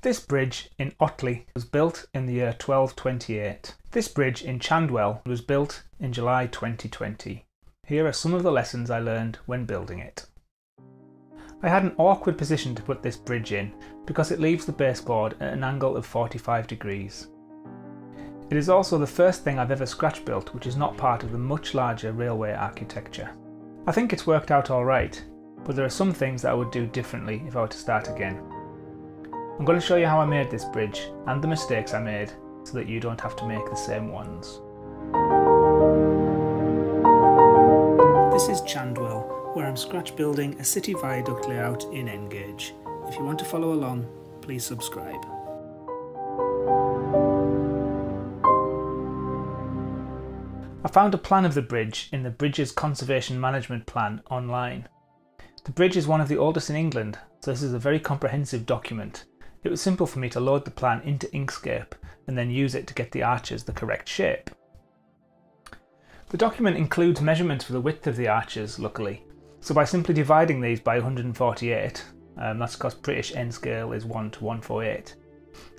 This bridge in Otley was built in the year 1228. This bridge in Chandwell was built in July 2020. Here are some of the lessons I learned when building it. I had an awkward position to put this bridge in because it leaves the baseboard at an angle of 45 degrees. It is also the first thing I've ever scratch built which is not part of the much larger railway architecture. I think it's worked out alright, but there are some things that I would do differently if I were to start again. I'm going to show you how I made this bridge and the mistakes I made so that you don't have to make the same ones. This is Chandwell, where I'm scratch building a city viaduct layout in Engage. If you want to follow along, please subscribe. I found a plan of the bridge in the Bridges Conservation Management Plan online. The bridge is one of the oldest in England, so this is a very comprehensive document. It was simple for me to load the plan into Inkscape and then use it to get the arches the correct shape. The document includes measurements for the width of the arches, luckily, so by simply dividing these by 148, that's because British N scale is 1 to 148,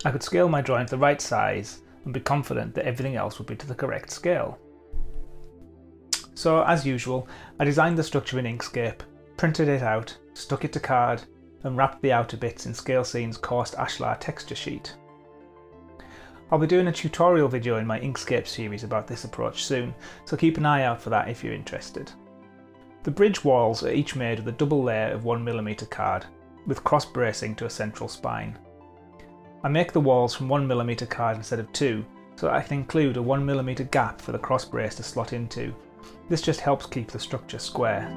I could scale my drawing to the right size and be confident that everything else would be to the correct scale. So, as usual, I designed the structure in Inkscape, printed it out, stuck it to card, and wrapped the outer bits in ScaleScene's coursed ashlar texture sheet. I'll be doing a tutorial video in my Inkscape series about this approach soon, so keep an eye out for that if you're interested. The bridge walls are each made with a double layer of 1mm card, with cross bracing to a central spine. I make the walls from 1mm card instead of 2, so that I can include a 1mm gap for the cross brace to slot into. This just helps keep the structure square.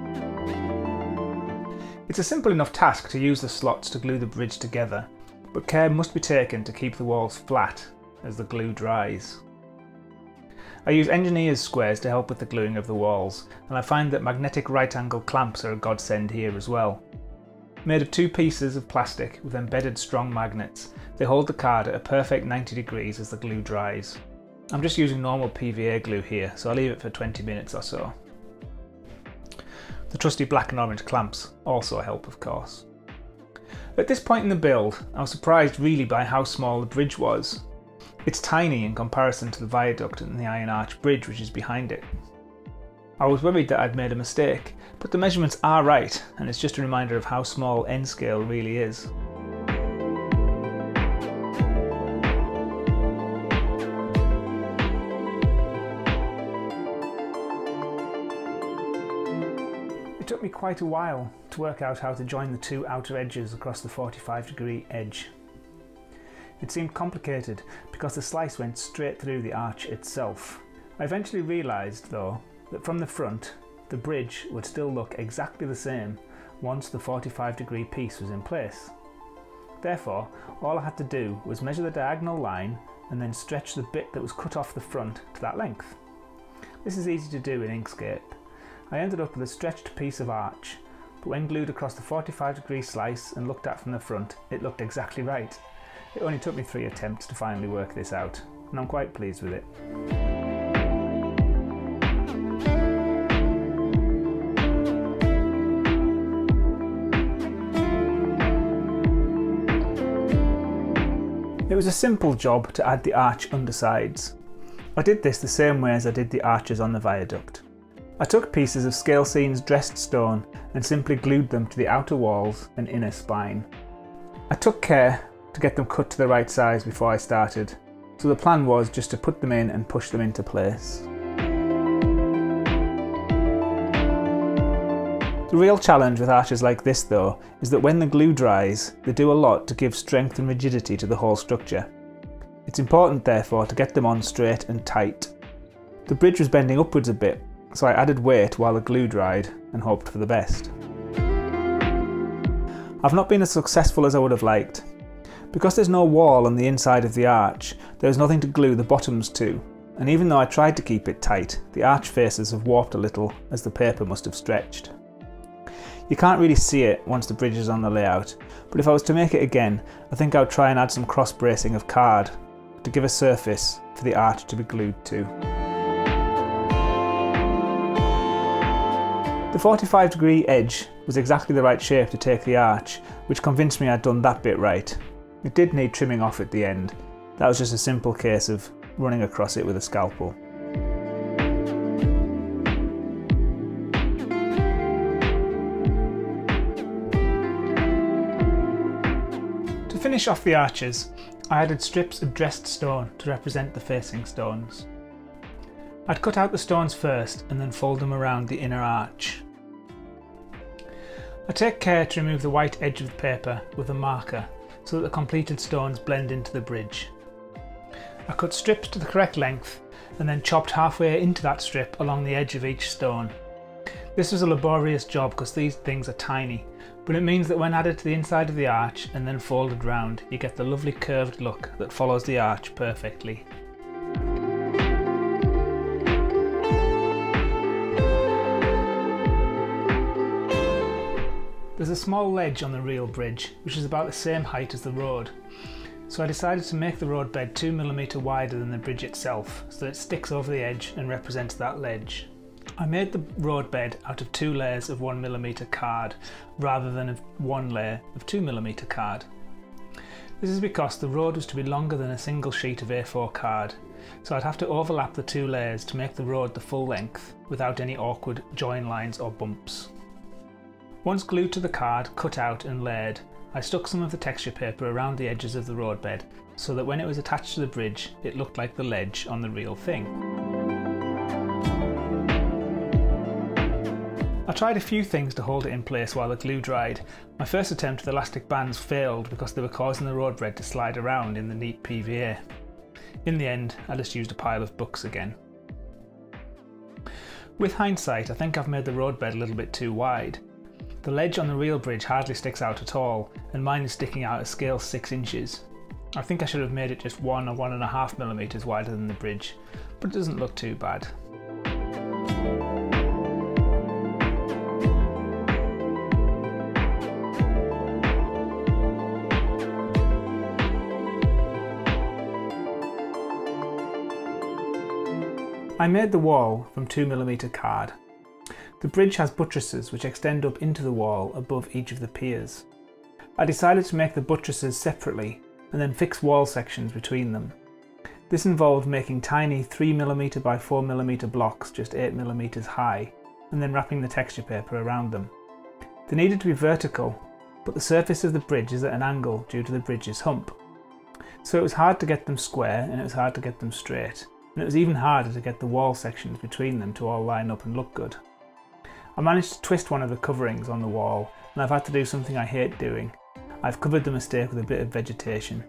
It's a simple enough task to use the slots to glue the bridge together, but care must be taken to keep the walls flat as the glue dries. I use engineer's squares to help with the gluing of the walls, and I find that magnetic right angle clamps are a godsend here as well. Made of 2 pieces of plastic with embedded strong magnets, they hold the card at a perfect 90 degrees as the glue dries. I'm just using normal PVA glue here, so I'll leave it for 20 minutes or so. The trusty black and orange clamps also help, of course. At this point in the build, I was surprised really by how small the bridge was. It's tiny in comparison to the viaduct and the Iron Arch Bridge which is behind it. I was worried that I'd made a mistake, but the measurements are right, and it's just a reminder of how small N scale really is. It took me quite a while to work out how to join the 2 outer edges across the 45-degree edge. It seemed complicated because the slice went straight through the arch itself. I eventually realised, though, that from the front, the bridge would still look exactly the same once the 45-degree piece was in place. Therefore, all I had to do was measure the diagonal line and then stretch the bit that was cut off the front to that length. This is easy to do in Inkscape. I ended up with a stretched piece of arch, but when glued across the 45-degree slice and looked at from the front, it looked exactly right. It only took me 3 attempts to finally work this out, and I'm quite pleased with it. It was a simple job to add the arch undersides. I did this the same way as I did the arches on the viaduct. I took pieces of ScaleScene's dressed stone and simply glued them to the outer walls and inner spine. I took care to get them cut to the right size before I started, so the plan was just to put them in and push them into place. The real challenge with arches like this though is that when the glue dries, they do a lot to give strength and rigidity to the whole structure. It's important therefore to get them on straight and tight. The bridge was bending upwards a bit, so I added weight while the glue dried and hoped for the best. I've not been as successful as I would have liked. Because there's no wall on the inside of the arch, there is nothing to glue the bottoms to, and even though I tried to keep it tight, the arch faces have warped a little as the paper must have stretched. You can't really see it once the bridge is on the layout, but if I was to make it again, I think I would try and add some cross bracing of card to give a surface for the arch to be glued to. The 45-degree edge was exactly the right shape to take the arch, which convinced me I'd done that bit right. It did need trimming off at the end. That was just a simple case of running across it with a scalpel. To finish off the arches, I added strips of dressed stone to represent the facing stones. I'd cut out the stones first and then fold them around the inner arch. I take care to remove the white edge of the paper with a marker so that the completed stones blend into the bridge. I cut strips to the correct length and then chopped halfway into that strip along the edge of each stone. This was a laborious job because these things are tiny, but it means that when added to the inside of the arch and then folded round, you get the lovely curved look that follows the arch perfectly. There's a small ledge on the real bridge, which is about the same height as the road, so I decided to make the road bed 2mm wider than the bridge itself, so that it sticks over the edge and represents that ledge. I made the road bed out of 2 layers of 1mm card, rather than of 1 layer of 2mm card. This is because the road was to be longer than a single sheet of A4 card, so I'd have to overlap the 2 layers to make the road the full length, without any awkward join lines or bumps. Once glued to the card, cut out and layered, I stuck some of the texture paper around the edges of the road bed so that when it was attached to the bridge it looked like the ledge on the real thing. I tried a few things to hold it in place while the glue dried. My first attempt with elastic bands failed because they were causing the road bed to slide around in the neat PVA. In the end, I just used a pile of books again. With hindsight, I think I've made the road bed a little bit too wide. The ledge on the real bridge hardly sticks out at all, and mine is sticking out a scale 6 inches. I think I should have made it just 1 or 1.5mm wider than the bridge, but it doesn't look too bad. I made the wall from 2mm card. The bridge has buttresses which extend up into the wall above each of the piers. I decided to make the buttresses separately and then fix wall sections between them. This involved making tiny 3mm by 4mm blocks just 8mm high and then wrapping the texture paper around them. They needed to be vertical, but the surface of the bridge is at an angle due to the bridge's hump. So it was hard to get them square and it was hard to get them straight, and it was even harder to get the wall sections between them to all line up and look good. I managed to twist one of the coverings on the wall, and I've had to do something I hate doing. I've covered the mistake with a bit of vegetation.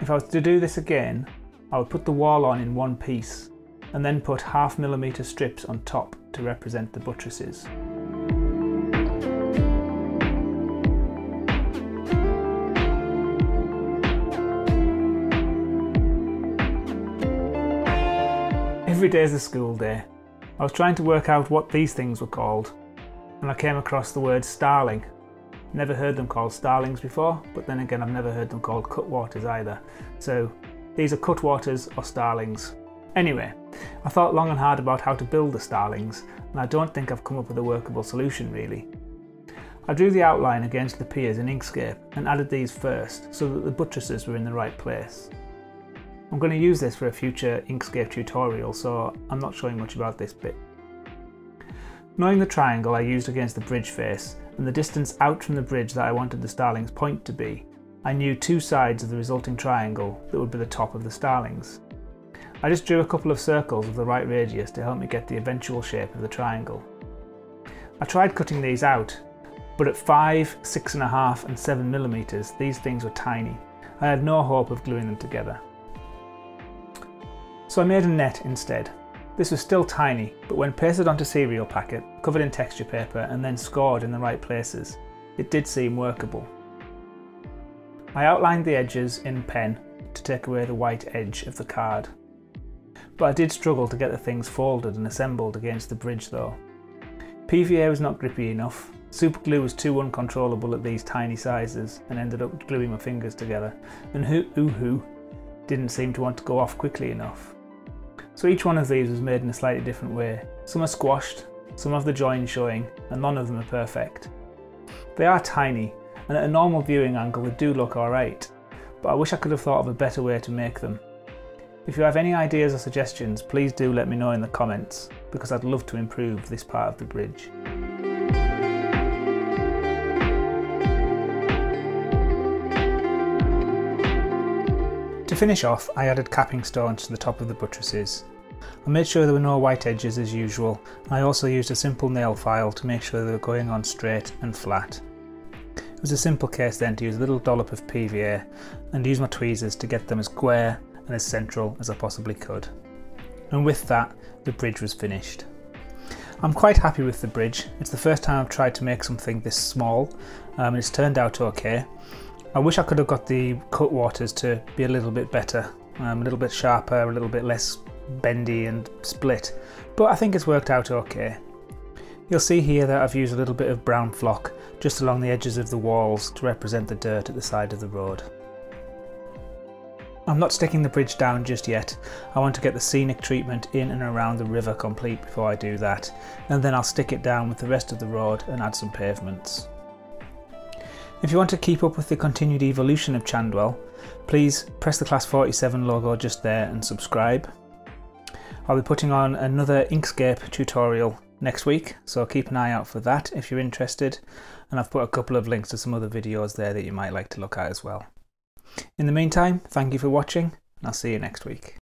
If I was to do this again, I would put the wall on in one piece, and then put 0.5mm strips on top to represent the buttresses. Every day is a school day. I was trying to work out what these things were called, and I came across the word starling. Never heard them called starlings before, but then again I've never heard them called cutwaters either. So these are cutwaters or starlings. Anyway, I thought long and hard about how to build the starlings, and I don't think I've come up with a workable solution really. I drew the outline against the piers in Inkscape and added these first so that the buttresses were in the right place. I'm going to use this for a future Inkscape tutorial, so I'm not showing much about this bit. Knowing the triangle I used against the bridge face and the distance out from the bridge that I wanted the starling's point to be, I knew 2 sides of the resulting triangle that would be the top of the starlings. I just drew a couple of circles of the right radius to help me get the eventual shape of the triangle. I tried cutting these out, but at 5, 6.5 and 7mm these things were tiny. I had no hope of gluing them together. So I made a net instead. This was still tiny, but when pasted onto cereal packet, covered in texture paper and then scored in the right places, it did seem workable. I outlined the edges in pen to take away the white edge of the card. But I did struggle to get the things folded and assembled against the bridge though. PVA was not grippy enough, super glue was too uncontrollable at these tiny sizes and ended up gluing my fingers together, and Oohoo didn't seem to want to go off quickly enough. So each one of these was made in a slightly different way. Some are squashed, some have the joins showing, and none of them are perfect. They are tiny, and at a normal viewing angle they do look alright, but I wish I could have thought of a better way to make them. If you have any ideas or suggestions, please do let me know in the comments, because I'd love to improve this part of the bridge. To finish off, I added capping stones to the top of the buttresses. I made sure there were no white edges as usual. I also used a simple nail file to make sure they were going on straight and flat. It was a simple case then to use a little dollop of PVA and use my tweezers to get them as square and as central as I possibly could. And with that, the bridge was finished. I'm quite happy with the bridge. It's the first time I've tried to make something this small, and it's turned out okay. I wish I could have got the cutwaters to be a little bit better, a little bit sharper, a little bit less bendy and split, but I think it's worked out okay. You'll see here that I've used a little bit of brown flock just along the edges of the walls to represent the dirt at the side of the road. I'm not sticking the bridge down just yet. I want to get the scenic treatment in and around the river complete before I do that, and then I'll stick it down with the rest of the road and add some pavements. If you want to keep up with the continued evolution of Chandwell, please press the Class 47 logo just there and subscribe. I'll be putting on another Inkscape tutorial next week, so keep an eye out for that if you're interested, and I've put a couple of links to some other videos there that you might like to look at as well. In the meantime, thank you for watching, and I'll see you next week.